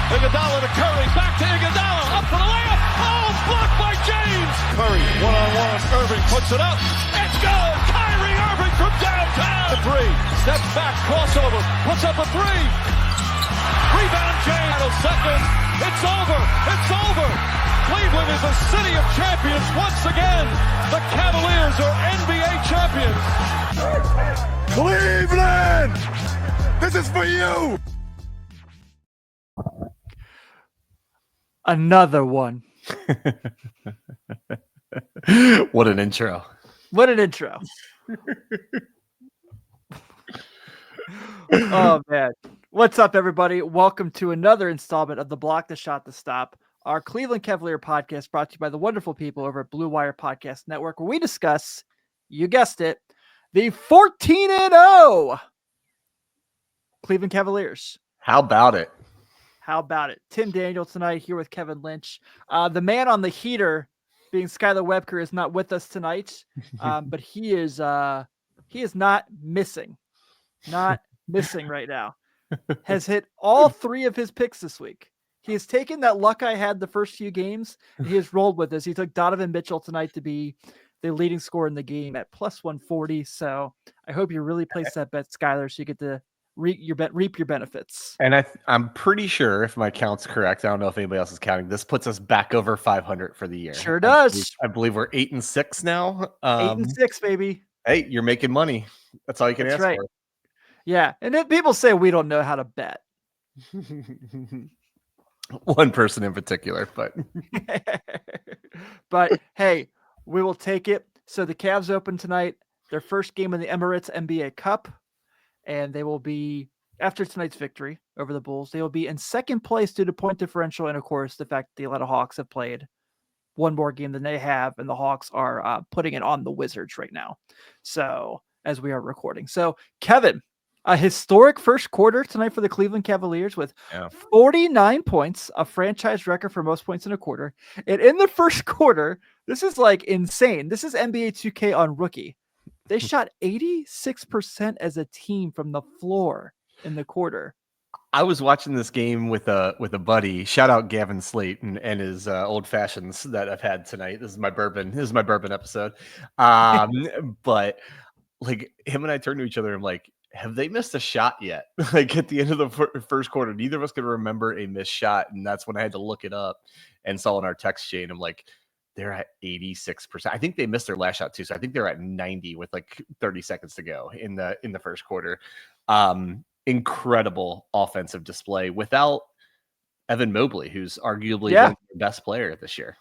Iguodala to Curry, back to Iguodala, up for the layup. Oh, blocked by James. Curry, one-on-one, Irving puts it up. It's good. Kyrie Irving from downtown. The three, steps back, crossover, puts up a three. Rebound James. Second. It's over. It's over. Cleveland is a city of champions once again. The Cavaliers are NBA champions. Cleveland! This is for you! Another one. What an intro. What an intro. Oh, man. What's up, everybody? Welcome to another installment of the Block the Shot to Stop, our Cleveland Cavalier podcast brought to you by the wonderful people over at Blue Wire Podcast Network, where we discuss, you guessed it, the 14-0 Cleveland Cavaliers. How about it? How about it? Tim Daniel tonight here with Kevin Lynch. The man on the heater, being Skylar Webker, is not with us tonight, but he is not missing. Not missing right now. Has hit all three of his picks this week. He has taken that luck I had the first few games, and he has rolled with this. He took Donovan Mitchell tonight to be the leading scorer in the game at plus 140. So I hope you really place that bet, Skylar, so you get to reap your benefits. And I'm pretty sure, if my count's correct, I don't know if anybody else is counting, this puts us back over 500 for the year. Sure does. I believe we're 8-6 now. 8-6, baby. Hey, you're making money. That's all you can ask for. Yeah, and then people say we don't know how to bet. One person in particular, but hey, we will take it. So the Cavs open tonight, their first game in the Emirates NBA Cup, and they will be, after tonight's victory over the Bulls, they will be in second place due to point differential, and of course the fact that the Atlanta Hawks have played one more game than they have, and the Hawks are putting it on the Wizards right now. So as we are recording, so Kevin. A historic first quarter tonight for the Cleveland Cavaliers with 49 points, a franchise record for most points in a quarter. And in the first quarter, this is like insane. This is NBA 2K on rookie. They shot 86% as a team from the floor in the quarter. I was watching this game with a buddy. Shout out Gavin Slate and his old fashions that I've had tonight. This is my bourbon episode. But like him and I turned to each other and I'm like, have they missed a shot yet? Like at the end of the first quarter, neither of us could remember a missed shot. And that's when I had to look it up and saw in our text chain. I'm like, they're at 86%. I think they missed their last shot too. So I think they're at 90 with like 30 seconds to go in the first quarter. Incredible offensive display without Evan Mobley, who's arguably the best player this year.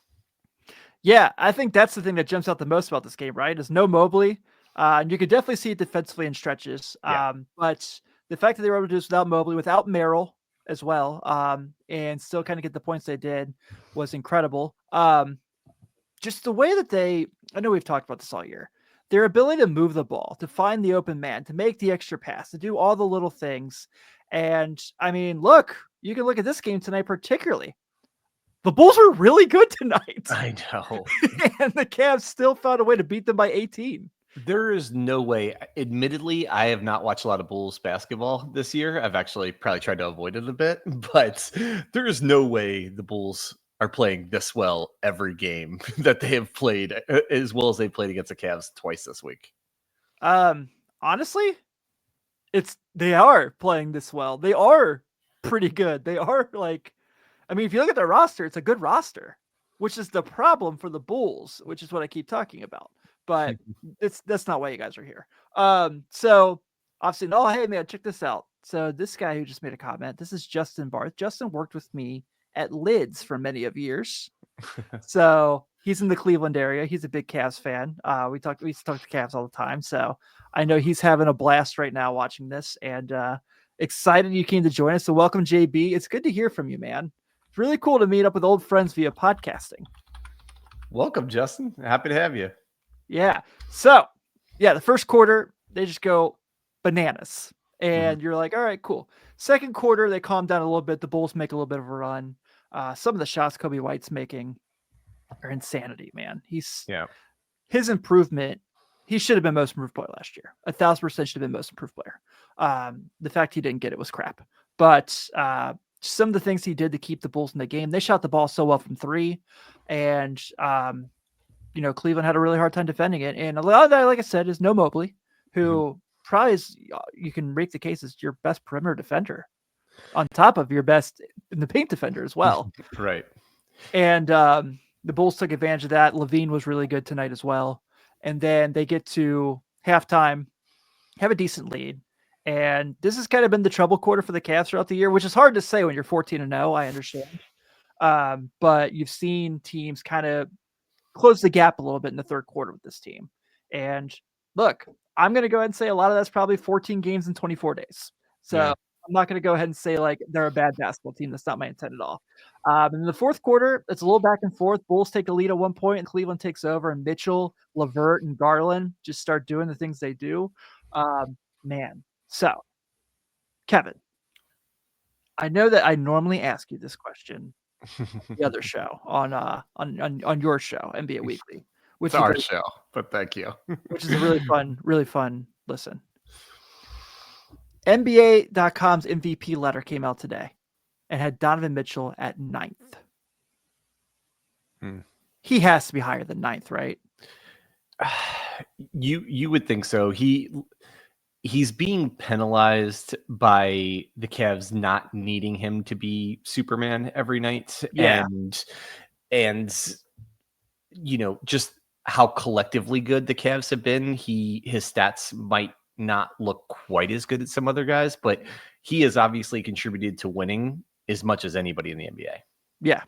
Yeah, I think that's the thing that jumps out the most about this game, right? Is no Mobley. And you could definitely see it defensively in stretches. But the fact that they were able to do this without Mobley, without Merrill as well, and still kind of get the points they did was incredible. Just the way that I know we've talked about this all year, their ability to move the ball, to find the open man, to make the extra pass, to do all the little things. And I mean, look, you can look at this game tonight, particularly. The Bulls were really good tonight. I know. And the Cavs still found a way to beat them by 18. There is no way. Admittedly, I have not watched a lot of Bulls basketball this year. I've actually probably tried to avoid it a bit, but there is no way the Bulls are playing this well every game that they have played as well as they played against the Cavs twice this week. Honestly, they are playing this well. They are pretty good. They are if you look at their roster, it's a good roster, which is the problem for the Bulls, which is what I keep talking about. But that's not why you guys are here. So obviously, hey man, check this out. So this guy who just made a comment, this is Justin Barth. Justin worked with me at Lids for many of years. So he's in the Cleveland area. He's a big Cavs fan. We used to talk to Cavs all the time. So I know he's having a blast right now watching this and excited you came to join us. So welcome, JB. It's good to hear from you, man. It's really cool to meet up with old friends via podcasting. Welcome, Justin. Happy to have you. Yeah. So, the first quarter, they just go bananas. And you're like, all right, cool. Second quarter, they calm down a little bit. The Bulls make a little bit of a run. Some of the shots Kobe White's making are insanity, man. His improvement, he should have been most improved player last year. 1,000% should have been most improved player. The fact he didn't get it was crap. But some of the things he did to keep the Bulls in the game. They shot the ball so well from three, and Cleveland had a really hard time defending it. And a lot of that, like I said, is no Mobley, who probably is, you can make the case as your best perimeter defender, on top of your best in the paint defender as well. Right. And the Bulls took advantage of that. Levine was really good tonight as well. And then they get to halftime, have a decent lead. And this has kind of been the trouble quarter for the Cavs throughout the year, which is hard to say when you're 14-0. I understand. But you've seen teams kind of close the gap a little bit in the third quarter with this team. And look, I'm going to go ahead and say a lot of that's probably 14 games in 24 days. So yeah. I'm not going to go ahead and say like they're a bad basketball team. That's not my intent at all. In the fourth quarter, it's a little back and forth. Bulls take a lead at one point and Cleveland takes over, and Mitchell, LeVert, and Garland just start doing the things they do. So Kevin, I know that I normally ask you this question the other show on your show, NBA Weekly, which it's our show, but thank you. Which is a really fun listen. NBA.com's MVP letter came out today and had Donovan Mitchell at 9th. He has to be higher than 9th, right? You would think so. He's being penalized by the Cavs not needing him to be Superman every night. Yeah. And just how collectively good the Cavs have been. His stats might not look quite as good as some other guys, but he has obviously contributed to winning as much as anybody in the NBA. Yeah,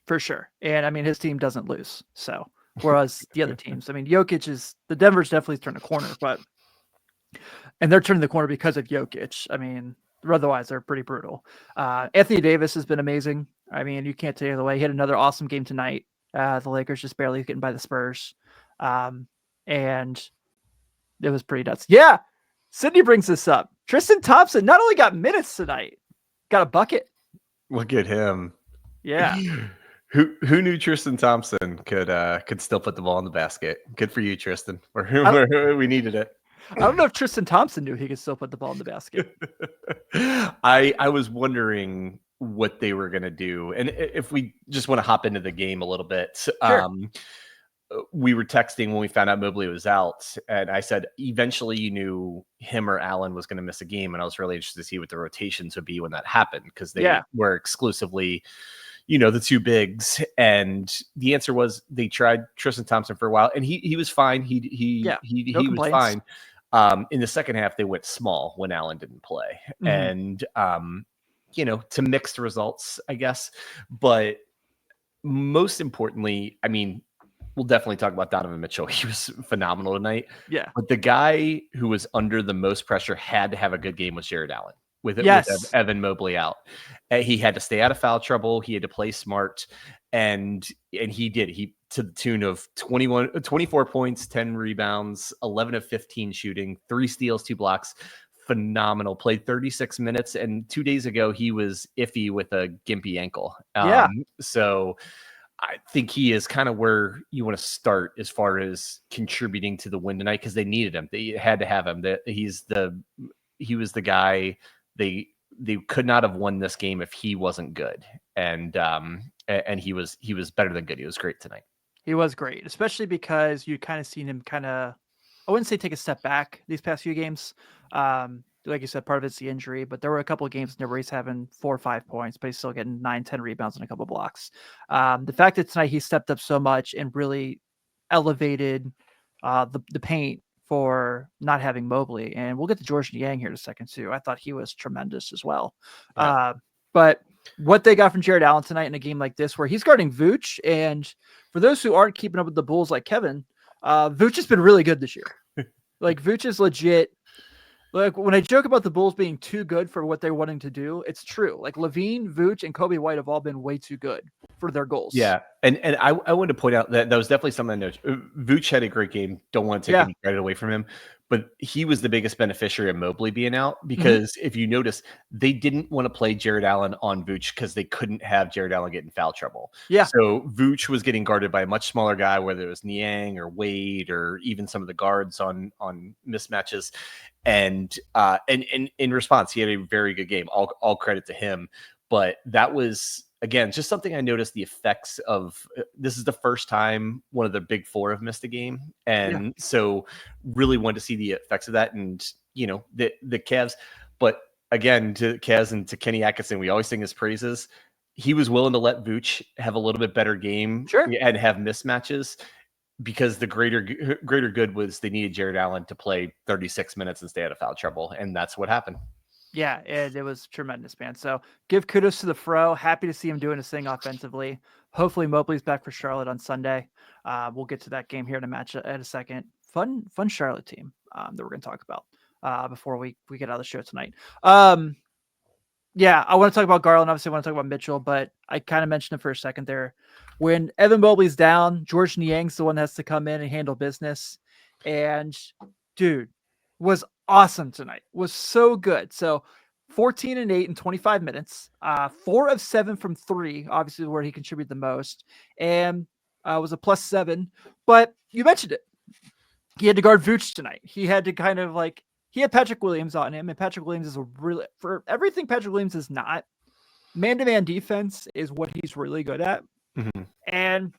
for sure. And I mean, his team doesn't lose. So, whereas the other teams, I mean, the Denver's definitely turned a corner, and they're turning the corner because of Jokic. I mean, otherwise they're pretty brutal. Anthony Davis has been amazing. I mean, you can't take it away. He had another awesome game tonight. The Lakers just barely getting by the Spurs. And it was pretty nuts. Yeah. Sydney brings this up. Tristan Thompson not only got minutes tonight, got a bucket. Look at him. Yeah. Who knew Tristan Thompson could still put the ball in the basket? Good for you, Tristan. We needed it. I don't know if Tristan Thompson knew he could still put the ball in the basket. I was wondering what they were going to do. And if we just want to hop into the game a little bit, sure. We were texting when we found out Mobley was out, and I said eventually you knew him or Allen was going to miss a game, and I was really interested to see what the rotations would be when that happened, because they were exclusively, the two bigs, and the answer was they tried Tristan Thompson for a while, and he was fine. He was fine. In the second half, they went small when Allen didn't play, and to mixed results, I guess. But most importantly, I mean, we'll definitely talk about Donovan Mitchell. He was phenomenal tonight. Yeah. But the guy who was under the most pressure had to have a good game was Jarrett Allen with Evan Mobley out. He had to stay out of foul trouble. He had to play smart. And he did. He to the tune of 24 points, 10 rebounds, 11 of 15 shooting, 3 steals, 2 blocks. Phenomenal. Played 36 minutes. And 2 days ago, he was iffy with a gimpy ankle. So I think he is kind of where you want to start as far as contributing to the win tonight, because they needed him. They had to have him. He was the guy. They could not have won this game if he wasn't good. And he was better than good. He was great tonight. He was great, especially because you kind of seen him I wouldn't say take a step back these past few games. Like you said, part of it's the injury, but there were a couple of games where he's having 4 or 5 points, but he's still getting 9, 10 rebounds and a couple of blocks. The fact that tonight he stepped up so much and really elevated the paint for not having Mobley. And we'll get to George Niang here in a second too. I thought he was tremendous as well. Yeah. But what they got from Jarrett Allen tonight in a game like this, where he's guarding Vooch, and for those who aren't keeping up with the Bulls like Kevin, Vooch has been really good this year. Like Vooch is legit. Like when I joke about the Bulls being too good for what they're wanting to do, it's true. Like Levine, Vooch, and Kobe White have all been way too good for their goals. Yeah, and I wanted to point out that was definitely something I noticed. Vooch had a great game. Don't want to take any credit away from him, but he was the biggest beneficiary of Mobley being out, because if you notice, they didn't want to play Jarrett Allen on Vooch because they couldn't have Jarrett Allen get in foul trouble. Yeah. So Vooch was getting guarded by a much smaller guy, whether it was Niang or Wade or even some of the guards on mismatches. And in response, he had a very good game. All credit to him. But that was, again, just something I noticed the effects of. This is the first time one of the big four have missed a game. And so really wanted to see the effects of that. And, the Cavs, but again, to Cavs and to Kenny Atkinson, we always sing his praises. He was willing to let Vooch have a little bit better game and have mismatches because the greater good was they needed Jarrett Allen to play 36 minutes and stay out of foul trouble. And that's what happened. Yeah, it was tremendous, man. So give kudos to the Fro. Happy to see him doing his thing offensively. Hopefully Mobley's back for Charlotte on Sunday. We'll get to that game here in a match at a second. Fun Charlotte team that we're going to talk about before we get out of the show tonight. Yeah, I want to talk about Garland. Obviously, I want to talk about Mitchell, but I kind of mentioned it for a second there. When Evan Mobley's down, George Niang's the one that has to come in and handle business. And, dude, was awesome tonight. Was so good. So 14 and 8 in 25 minutes. 4 of 7 from 3, obviously where he contributed the most. And was a +7. But you mentioned it. He had to guard Vooch tonight. He had to kind of he had Patrick Williams on him, and Patrick Williams is for everything Patrick Williams is not, man-to-man defense is what he's really good at. Mm-hmm. And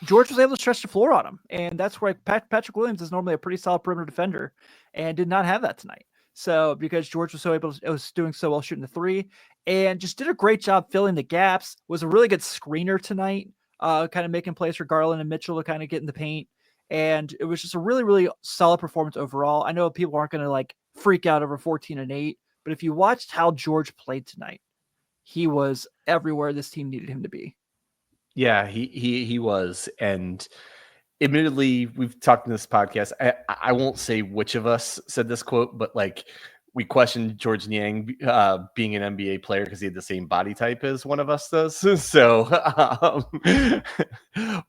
George was able to stretch the floor on him. And that's where Patrick Williams is normally a pretty solid perimeter defender and did not have that tonight. So because George was was doing so well shooting the 3 and just did a great job filling the gaps, was a really good screener tonight, kind of making plays for Garland and Mitchell to kind of get in the paint. And it was just a really, really solid performance overall. I know people aren't going to freak out over 14 and 8, but if you watched how George played tonight, he was everywhere this team needed him to be. Yeah, he was. And admittedly, we've talked in this podcast. I won't say which of us said this quote, but we questioned George Niang being an NBA player because he had the same body type as one of us does. So,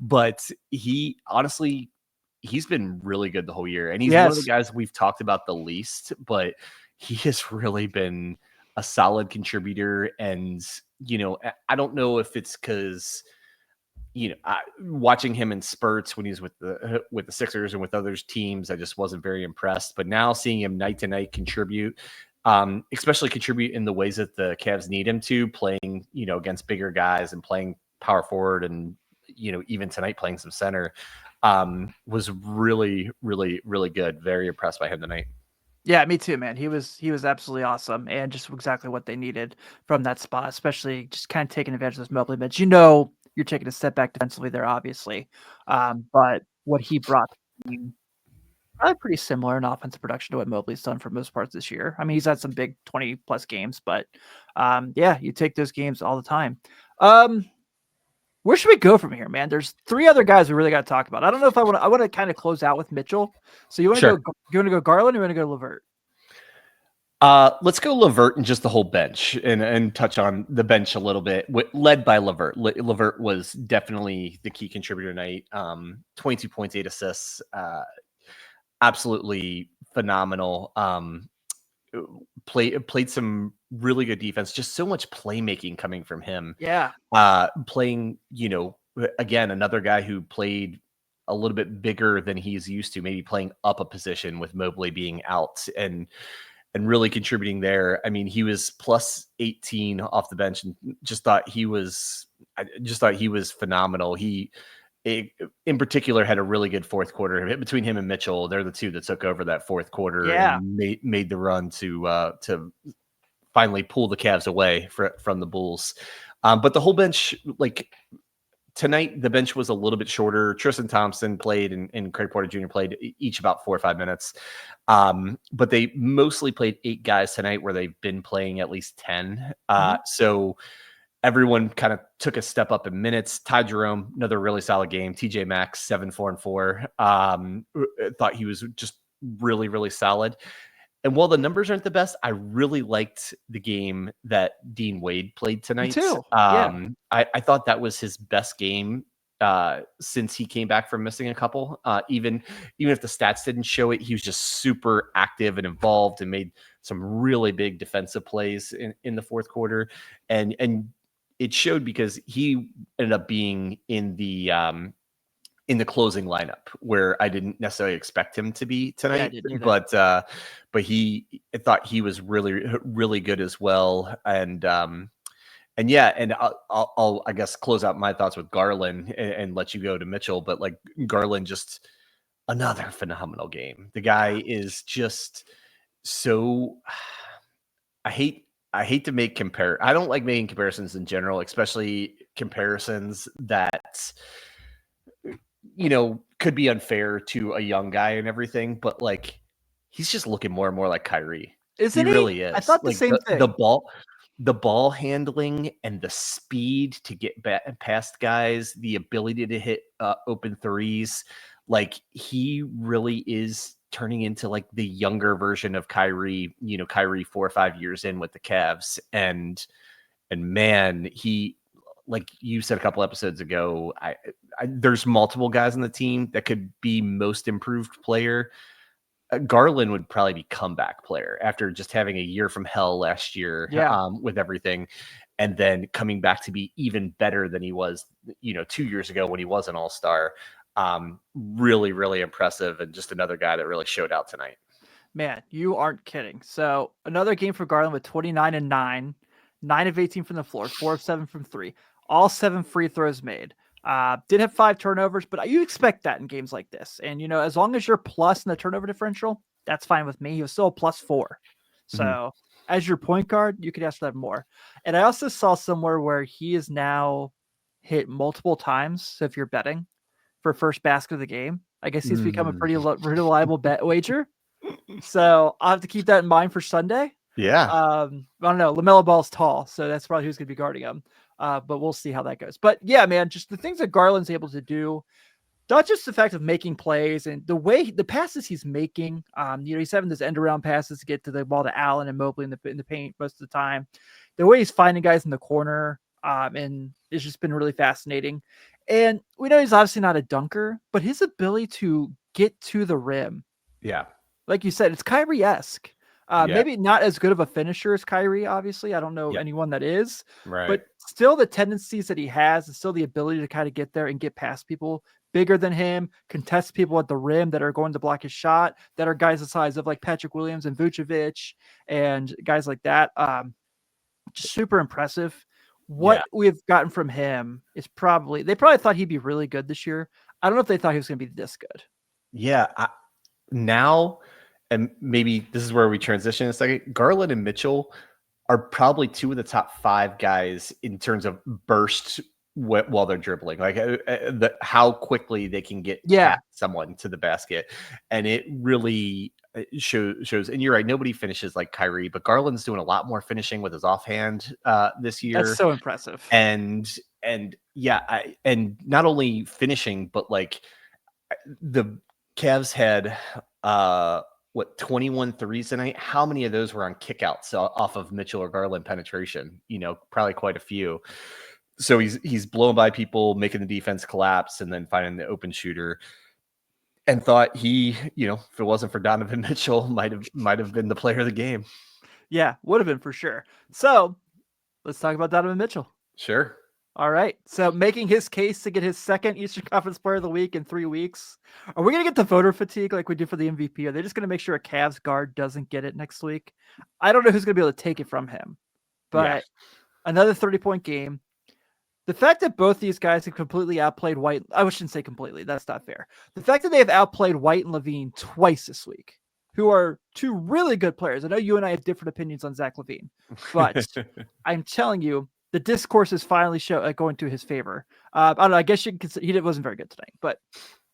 but he honestly, he's been really good the whole year. And he's one of the guys we've talked about the least, but he has really been a solid contributor. And, I don't know if it's because, watching him in spurts when he's with the Sixers and with others teams, I just wasn't very impressed. But now seeing him night to night contribute, especially contribute in the ways that the Cavs need him to, playing, against bigger guys and playing power forward and, even tonight playing some center, was really, really, really good. Very impressed by him tonight. Yeah, me too, man. He was absolutely awesome and just exactly what they needed from that spot, especially just kind of taking advantage of those Mobley minutes. You're taking a step back defensively there, obviously. But what he brought probably pretty similar in offensive production to what Mobley's done for most parts this year. I mean, he's had some big 20-plus games, but you take those games all the time. Where should we go from here, man? There's 3 other guys we really got to talk about. I don't know if I want to kind of close out with Mitchell. So you want to go Garland or you want to go LeVert? Let's go LeVert and just the whole bench and touch on the bench a little bit, led by LeVert. LeVert was definitely the key contributor tonight. 22 points, 8 assists, absolutely phenomenal. Played some really good defense, just so much playmaking coming from him. Yeah. Playing, again, another guy who played a little bit bigger than he's used to, maybe playing up a position with Mobley being out and really contributing there. I mean, he was plus 18 off the bench and just thought he was phenomenal. He, in particular, had a really good fourth quarter between him and Mitchell. They're the two that took over that fourth quarter and made the run to finally pull the Cavs away from the Bulls. But the whole bench, tonight, the bench was a little bit shorter. Tristan Thompson played and Craig Porter Jr. played each about 4 or 5 minutes. But they mostly played 8 guys tonight where they've been playing at least 10. So everyone kind of took a step up in minutes. Ty Jerome, another really solid game. TJ Maxx, 7, 4, and 4. Thought he was just really, really solid. And while the numbers aren't the best, I really liked the game that Dean Wade played tonight. Me too. I thought that was his best game since he came back from missing a couple. Even if the stats didn't show it, he was just super active and involved and made some really big defensive plays in the fourth quarter. And it showed because he ended up being in the closing lineup where I didn't necessarily expect him to be tonight, but he thought he was really, really good as well. And yeah, and I'll I guess close out my thoughts with Garland and let you go to Mitchell. But like Garland, just another phenomenal game. The guy is just so. I hate to make I don't like making comparisons in general, especially comparisons that could be unfair to a young guy and everything. But like, he's just looking more and more like Kyrie. Isn't He he? really I is. thought the Like same thing. the ball handling and the speed to get past guys, the ability to hit open threes. Like, he really is turning into like the younger version of Kyrie, Kyrie 4 or 5 years in with the Cavs. And man, he, like you said a couple episodes ago, there's multiple guys on the team that could be most improved player. Garland would probably be comeback player after just having a year from hell last year, with everything, and then coming back to be even better than he was, 2 years ago when he was an all-star. Really, really impressive, and just another guy that really showed out tonight. Man, you aren't kidding. So another game for Garland with 29 and 9, 9 of 18 from the floor, 4 of 7 from 3, all 7 free throws made. Did have 5 turnovers, but you expect that in games like this. And, as long as you're plus in the turnover differential, that's fine with me. He was still a +4. So as your point guard, you could ask for that more. And I also saw somewhere where he is now hit multiple times. So if you're betting for first basket of the game, I guess he's become a pretty reliable bet wager. So I'll have to keep that in mind for Sunday. Yeah. I don't know. LaMelo Ball's tall, so that's probably who's going to be guarding him. But we'll see how that goes. But yeah, man, just the things that Garland's able to do, not just the fact of making plays and the passes he's making. He's having this end around passes to get to the ball to Allen and Mobley in the paint most of the time. The way he's finding guys in the corner, and it's just been really fascinating. And we know he's obviously not a dunker, but his ability to get to the rim, like you said, it's Kyrie-esque. Maybe not as good of a finisher as Kyrie, obviously. I don't know anyone that is. Right. But still the tendencies that he has and still the ability to kind of get there and get past people bigger than him, contest people at the rim that are going to block his shot, that are guys the size of like Patrick Williams and Vucevic and guys like that. Just super impressive. What we've gotten from him is they probably thought he'd be really good this year. I don't know if they thought he was going to be this good. Yeah. Now, and maybe this is where we transition in a second, Garland and Mitchell are probably 2 of the top 5 guys in terms of burst while they're dribbling, like how quickly they can get past someone to the basket. And it really shows, and you're right, nobody finishes like Kyrie, but Garland's doing a lot more finishing with his offhand this year. That's so impressive. And not only finishing, but like the Cavs had 21 threes tonight. How many of those were on kickouts off of Mitchell or Garland penetration? Probably quite a few. So he's blowing by people, making the defense collapse, and then finding the open shooter. And thought he, if it wasn't for Donovan Mitchell, might have been the player of the game. Yeah, would have been for sure. So let's talk about Donovan Mitchell. Sure. All right. So making his case to get his second Eastern Conference Player of the Week in 3 weeks. Are we going to get the voter fatigue like we do for the MVP? Are they just going to make sure a Cavs guard doesn't get it next week? I don't know who's going to be able to take it from him. But another 30-point game. The fact that both these guys have completely outplayed White, I shouldn't say completely, that's not fair. The fact that they have outplayed White and Levine twice this week, who are 2 really good players. I know you and I have different opinions on Zach LaVine, but I'm telling you, the discourse is finally going to his favor. I don't know. I guess you can consider, he wasn't very good tonight, but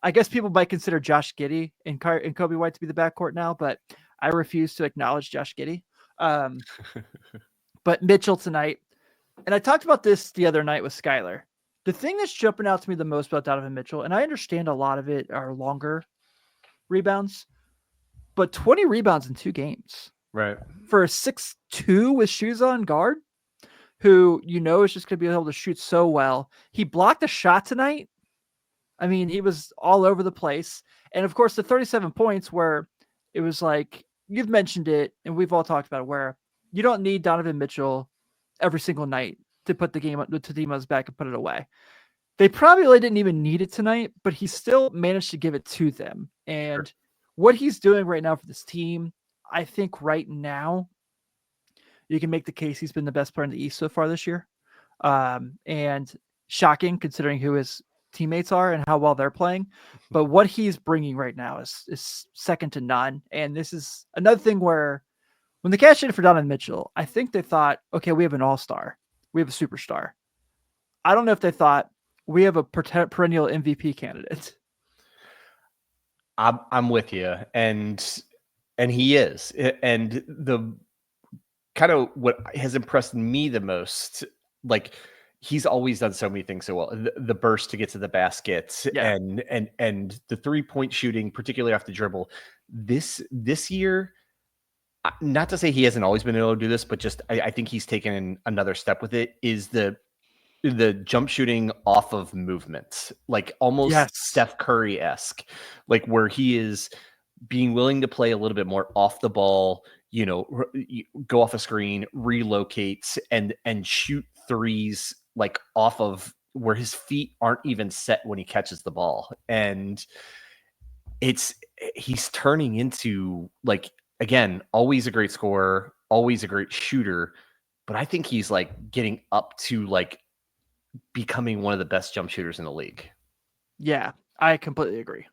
I guess people might consider Josh Giddey and Kobe White to be the backcourt now, but I refuse to acknowledge Josh Giddey. But Mitchell tonight, and I talked about this the other night with Skylar. The thing that's jumping out to me the most about Donovan Mitchell, and I understand a lot of it are longer rebounds, but 20 rebounds in 2 games. Right. For a 6'2" with shoes on guard, who is just going to be able to shoot so well. He blocked a shot tonight. I mean, he was all over the place. And of course, the 37 points where it was like, you've mentioned it, and we've all talked about it, where you don't need Donovan Mitchell every single night to put the game to Dima's back and put it away. They probably didn't even need it tonight, but he still managed to give it to them. And what he's doing right now for this team, I think right now, you can make the case he's been the best player in the East so far this year. and shocking considering who his teammates are and how well they're playing. But what he's bringing right now is second to none. And this is another thing where when they cashed in for Donovan Mitchell, I think they thought, okay, we have an all-star. We have a superstar. I don't know if they thought we have a perennial MVP candidate. I'm with you, and he is, and the kind of what has impressed me the most, like he's always done so many things so well. The burst to get to the basket, and the 3-point shooting, particularly off the dribble. This year, not to say he hasn't always been able to do this, but just I think he's taken another step with it. Is the jump shooting off of movement, like almost Steph Curry-esque, like where he is being willing to play a little bit more off the ball, go off a screen, relocate, and shoot threes like off of where his feet aren't even set when he catches the ball. And he's turning into, like, again, always a great scorer, always a great shooter, but I think he's like getting up to like becoming one of the best jump shooters in the league. Yeah, I completely agree.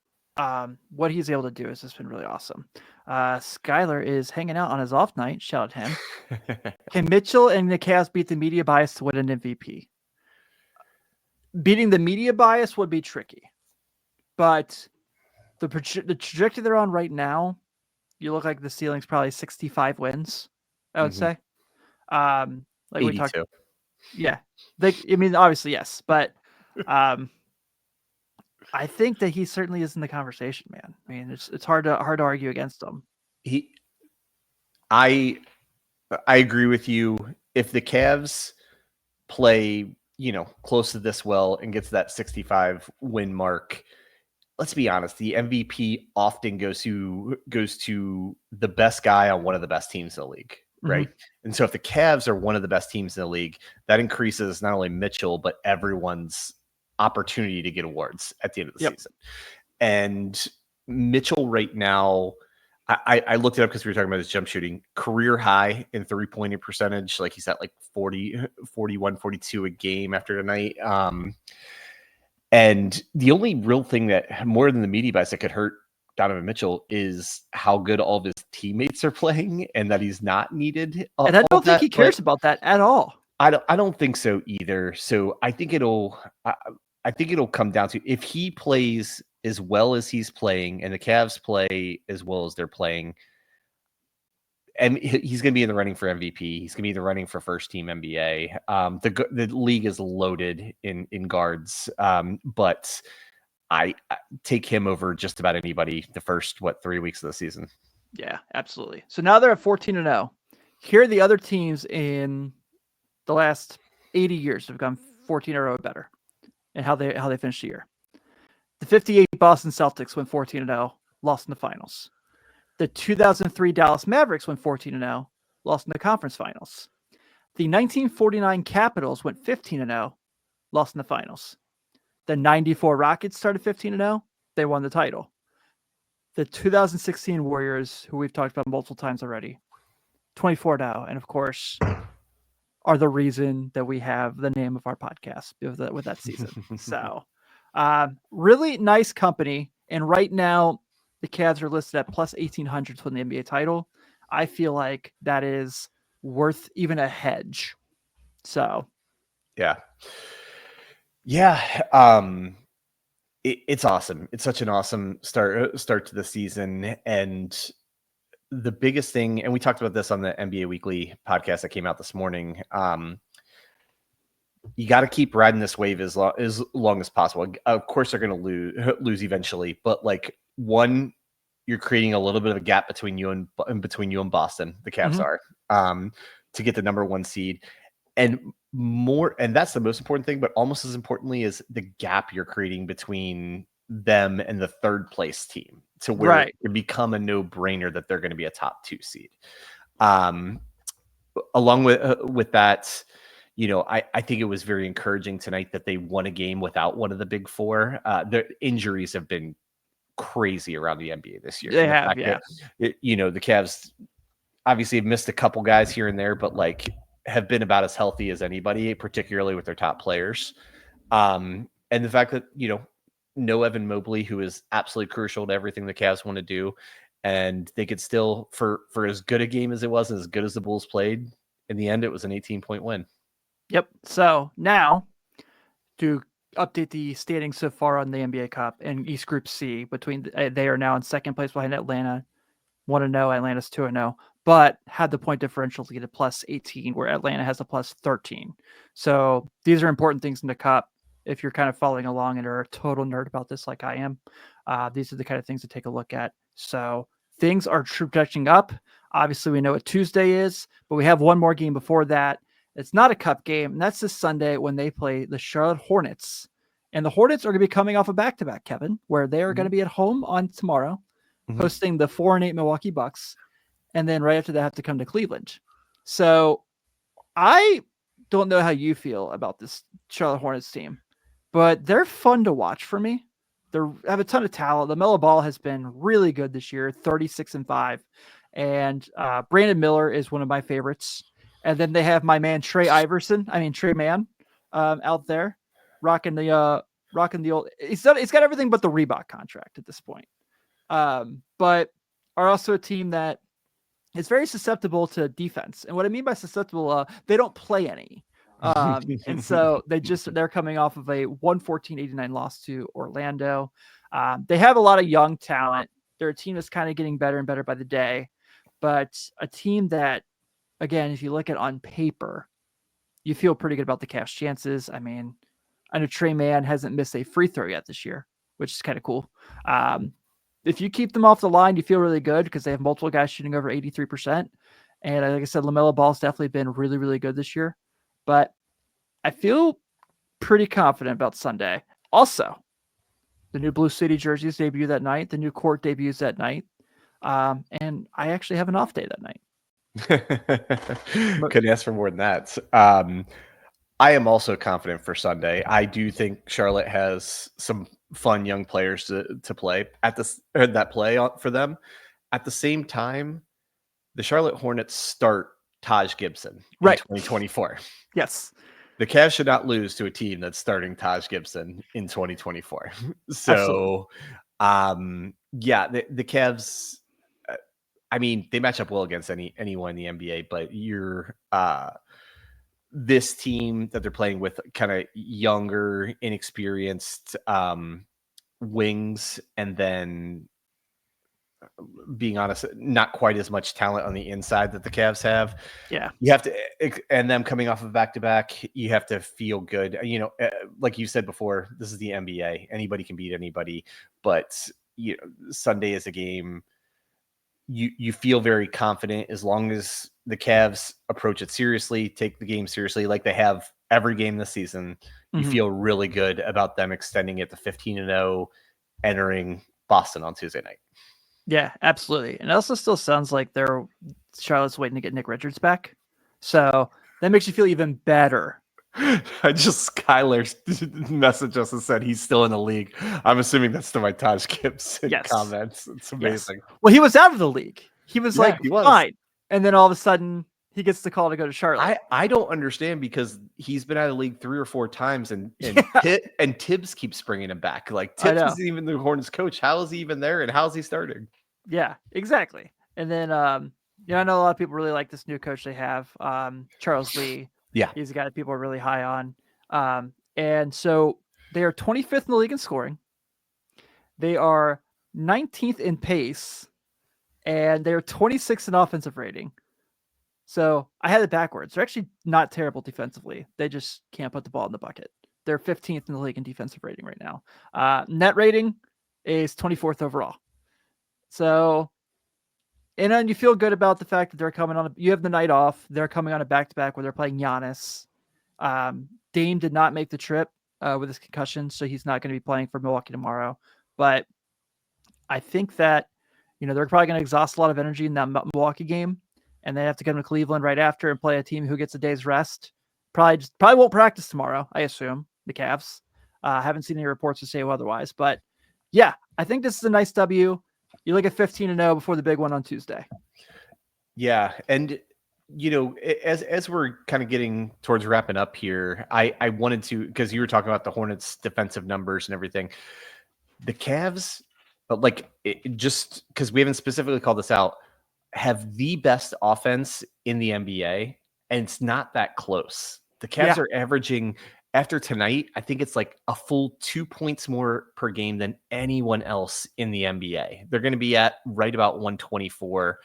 What he's able to do has just been really awesome. Skylar is hanging out on his off night. Shout out to him. Can Mitchell and the Cavs beat the media bias to win an MVP? Beating the media bias would be tricky, but the trajectory they're on right now, you look like the ceiling's probably 65 wins, I would say. Like 82. we talked. Yeah. I mean, obviously, yes, but I think that he certainly is in the conversation, man. I mean, it's hard to argue against him. I agree with you. If the Cavs play, close to this well and gets that 65 win mark, let's be honest, the MVP often goes to the best guy on one of the best teams in the league. Right. Mm-hmm. And so if the Cavs are one of the best teams in the league, that increases not only Mitchell, but everyone's opportunity to get awards at the end of the season. And Mitchell right now, I looked it up because we were talking about his jump shooting, career high in 3-point percentage. Like he's at like 40, 41, 42 a game after tonight. And the only real thing that more than the media bias that could hurt Donovan Mitchell is how good all of his teammates are playing and that he's not needed. And I don't think he cares about that at all. I don't think so either. So I think it'll come down to if he plays as well as he's playing and the Cavs play as well as they're playing, and he's going to be in the running for MVP. He's going to be in the running for first team NBA. The league is loaded in guards, but I take him over just about anybody the first 3 weeks of the season. Yeah, absolutely. So now they're at 14-0. Here are the other teams in the last 80 years have gone 14-0 better, and how they finished the year. The 58 Boston Celtics went 14-0, lost in the finals. The 2003 Dallas Mavericks went 14-0, lost in the conference finals. The 1949 Capitals went 15-0, lost in the finals. The 94 Rockets started 15-0. They won the title. The 2016 Warriors, who we've talked about multiple times already, 24-0. And of course, are the reason that we have the name of our podcast with that season. So really nice company. And right now, the Cavs are listed at plus 1,800 to win the NBA title. I feel like that is worth even a hedge. So, yeah. It's awesome. It's such an awesome start to the season. And the biggest thing, and we talked about this on the NBA Weekly podcast that came out this morning. You got to keep riding this wave as long as possible. Of course, they're going to lose eventually, but like you're creating a little bit of a gap between you and Boston. The Cavs are to get the number 1 seed. And that's the most important thing, but almost as importantly is the gap you're creating between them and the third place team to where it become a no-brainer that they're going to be a top 2 seed. Along with that, I think it was very encouraging tonight that they won a game without one of the big four. Their injuries have been crazy around the NBA this year. They have, yeah. The Cavs obviously have missed a couple guys here and there, but like have been about as healthy as anybody, particularly with their top players. And the fact that, no Evan Mobley, who is absolutely crucial to everything the Cavs want to do. And they could still, for as good a game as it was, and as good as the Bulls played, in the end, it was an 18-point win. Yep. So now to update the standings so far on the NBA Cup and East Group C, they are now in second place behind Atlanta, 1-0. Atlanta's 2-0, but had the point differential to get a plus 18, where Atlanta has a plus 13. So these are important things in the Cup. If you're kind of following along and are a total nerd about this like I am, these are the kind of things to take a look at. So things are trajecting up. Obviously, we know what Tuesday is, but we have one more game before that. It's not a Cup game, and that's this Sunday when they play the Charlotte Hornets. And the Hornets are going to be coming off a back-to-back, Kevin, where they are going to be at home on tomorrow, hosting the 4-8 Milwaukee Bucks, and then right after that have to come to Cleveland. So I don't know how you feel about this Charlotte Hornets team, but they're fun to watch for me. They have a ton of talent. LaMelo Ball has been really good this year, 36-5. And Brandon Miller is one of my favorites. And then they have my man Trey Mann out there rocking the old. He's got everything but the Reebok contract at this point. But are also a team that is very susceptible to defense. And what I mean by susceptible, they don't play any. And so they're coming off of a 114-89 loss to Orlando. They have a lot of young talent. They're a team that's kind of getting better and better by the day, but a team that, again, if you look at on paper, you feel pretty good about the Cavs' chances. I mean, I know Trey Mann hasn't missed a free throw yet this year, which is kind of cool. If you keep them off the line, you feel really good because they have multiple guys shooting over 83%. And like I said, LaMelo Ball's definitely been really, really good this year. But I feel pretty confident about Sunday. Also, the new Blue City jerseys debut that night. The new court debuts that night. And I actually have an off day that night. Couldn't ask for more than that. I am also confident for Sunday. I do think Charlotte has some fun young players to play for them. At the same time, the Charlotte Hornets start Taj Gibson in 2024. Yes. The Cavs should not lose to a team that's starting Taj Gibson in 2024. So, the Cavs, I mean, they match up well against anyone in the NBA, but you're this team that they're playing with kind of younger, inexperienced wings, and then being honest, not quite as much talent on the inside that the Cavs have. Yeah. You have to, and them coming off of back-to-back, you have to feel good. Like you said before, this is the NBA. Anybody can beat anybody, but Sunday is a game. You feel very confident as long as the Cavs approach it seriously, take the game seriously, like they have every game this season. You feel really good about them extending it to 15-0, entering Boston on Tuesday night. Yeah, absolutely. And it also still sounds like Charlotte's waiting to get Nick Richards back. So that makes you feel even better. Skylar messaged us and said he's still in the league. I'm assuming that's to my Taj Gibson comments. It's amazing. Yes. Well, he was out of the league. He was fine. And then all of a sudden he gets the call to go to Charlotte. I don't understand because he's been out of the league 3 or 4 times and Tibbs keeps bringing him back. Like Tibbs isn't even the Hornets coach. How is he even there? And how's he starting? Yeah, exactly. And then, I know a lot of people really like this new coach they have, Charles Lee. Yeah. He's a guy that people are really high on. And so they are 25th in the league in scoring. They are 19th in pace, and they're 26th in offensive rating. So I had it backwards. They're actually not terrible defensively. They just can't put the ball in the bucket. They're 15th in the league in defensive rating right now. Net rating is 24th overall. So, and then you feel good about the fact that they're coming on. You have the night off. They're coming on a back-to-back where they're playing Giannis. Dame did not make the trip with his concussion, so he's not going to be playing for Milwaukee tomorrow. But I think that, they're probably going to exhaust a lot of energy in that Milwaukee game, and they have to come to Cleveland right after and play a team who gets a day's rest. Probably won't practice tomorrow, I assume, the Cavs. Haven't seen any reports to say otherwise. But, yeah, I think this is a nice W. You look at 15-0 before the big one on Tuesday. Yeah, and as we're kind of getting towards wrapping up here, I wanted to, because you were talking about the Hornets' defensive numbers and everything. The Cavs, but just because we haven't specifically called this out, have the best offense in the NBA, and it's not that close. The Cavs are averaging, after tonight, I think it's like a full 2 points more per game than anyone else in the NBA. They're going to be at right about 124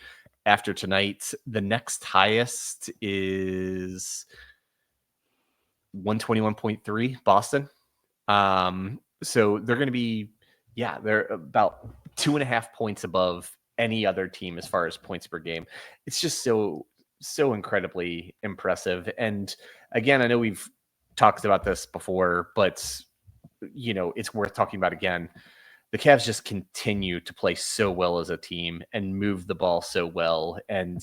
after tonight. The next highest is 121.3, Boston. So they're going to be, they're about 2.5 points above any other team as far as points per game. It's just so incredibly impressive. And again, I know we've talked about this before, but it's worth talking about again. The Cavs just continue to play so well as a team and move the ball so well and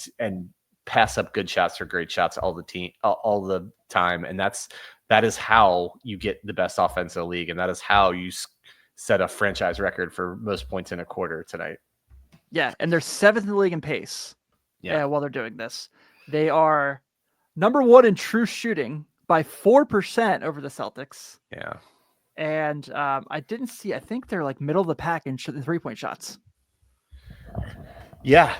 pass up good shots or great shots all the time. And that is how you get the best offense in the league. And that is how you set a franchise record for most points in a quarter tonight. Yeah. And they're 7th in the league in pace. Yeah. While they're doing this, they are number 1 in true shooting by 4% over the Celtics. Yeah. And I think they're like middle of the pack in 3-point shots. Yeah.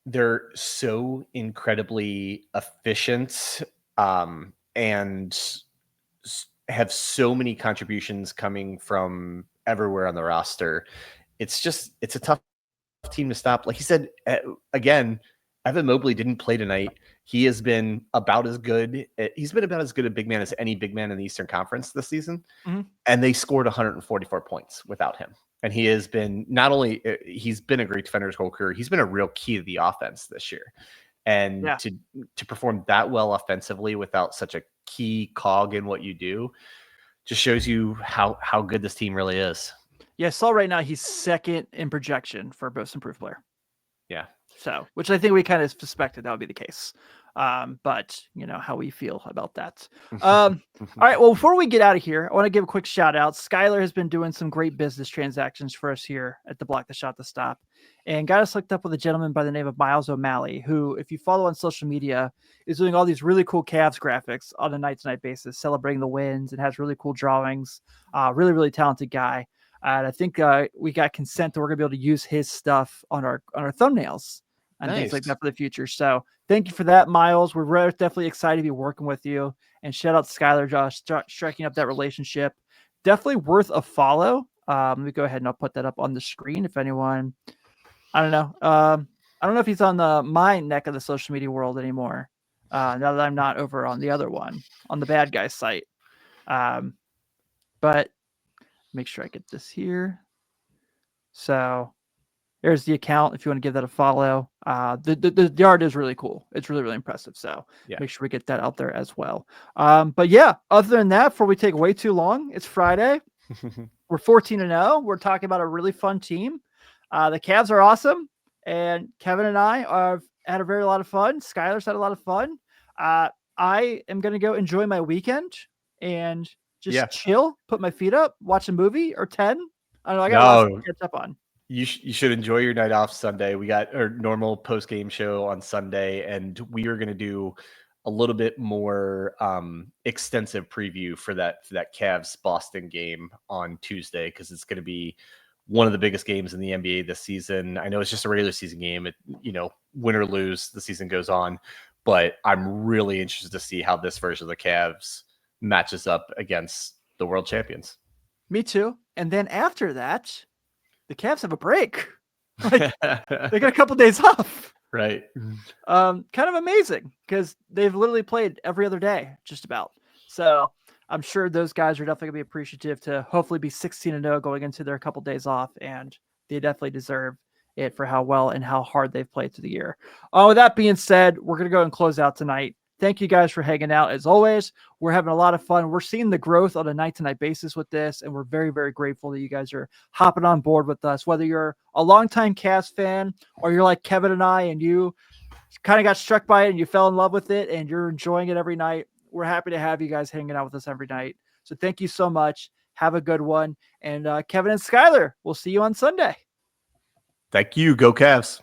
They're so incredibly efficient and have so many contributions coming from everywhere on the roster. It's a tough team to stop. Like you said, again, Evan Mobley didn't play tonight. He has been about as good. He's been about as good a big man as any big man in the Eastern Conference this season. Mm-hmm. And they scored 144 points without him. And he has been he's been a great defender his whole career. He's been a real key to the offense this year. And to perform that well offensively without such a key cog in what you do just shows you how good this team really is. Yeah, I saw right now he's 2nd in projection for most improved player. Yeah. So, which I think we kind of suspected that would be the case. But how we feel about that. All right. Well, before we get out of here, I want to give a quick shout out. Skylar has been doing some great business transactions for us here at the Block the Shot to Stop, and got us hooked up with a gentleman by the name of Myles O'Malley, who, if you follow on social media, is doing all these really cool Cavs graphics on a night-to-night basis, celebrating the wins, and has really cool drawings. Really, really talented guy. And I think we got consent that we're going to be able to use his stuff on our thumbnails and things like that for the future. So thank you for that, Myles. We're definitely excited to be working with you. And shout out to Skylar, Josh, striking up that relationship. Definitely worth a follow. Let me go ahead and I'll put that up on the screen if anyone. I don't know. I don't know if he's on my neck of the social media world anymore. Now that I'm not over on the other one, on the bad guy site. But make sure I get this here. So there's the account if you want to give that a follow. The art is really cool. It's really, really impressive. So make sure we get that out there as well. But yeah, other than that, before we take way too long, it's Friday. We're 14-0. We're talking about a really fun team. The Cavs are awesome. And Kevin and I had a lot of fun. Skylar's had a lot of fun. I am going to go enjoy my weekend and just chill, put my feet up, watch a movie or 10. I don't know. I got a lot to catch up on. You should enjoy your night off Sunday. We got our normal post-game show on Sunday, and we are going to do a little bit more extensive preview for that Cavs Boston game on Tuesday, because it's going to be one of the biggest games in the NBA this season. I know it's just a regular season game. Win or lose, the season goes on, but I'm really interested to see how this version of the Cavs matches up against the world champions. Me too. And then after that, the Cavs have a break. They got a couple days off. Right. Kind of amazing because they've literally played every other day, just about. So I'm sure those guys are definitely going to be appreciative to hopefully be 16-0 going into their couple days off, and they definitely deserve it for how well and how hard they've played through the year. With that being said, we're going to go and close out tonight. Thank you guys for hanging out. As always, we're having a lot of fun. We're seeing the growth on a night-to-night basis with this, and we're very, very grateful that you guys are hopping on board with us. Whether you're a longtime Cavs fan or you're like Kevin and I and you kind of got struck by it and you fell in love with it and you're enjoying it every night, we're happy to have you guys hanging out with us every night. So thank you so much. Have a good one. And Kevin and Skylar, we'll see you on Sunday. Thank you. Go Cavs.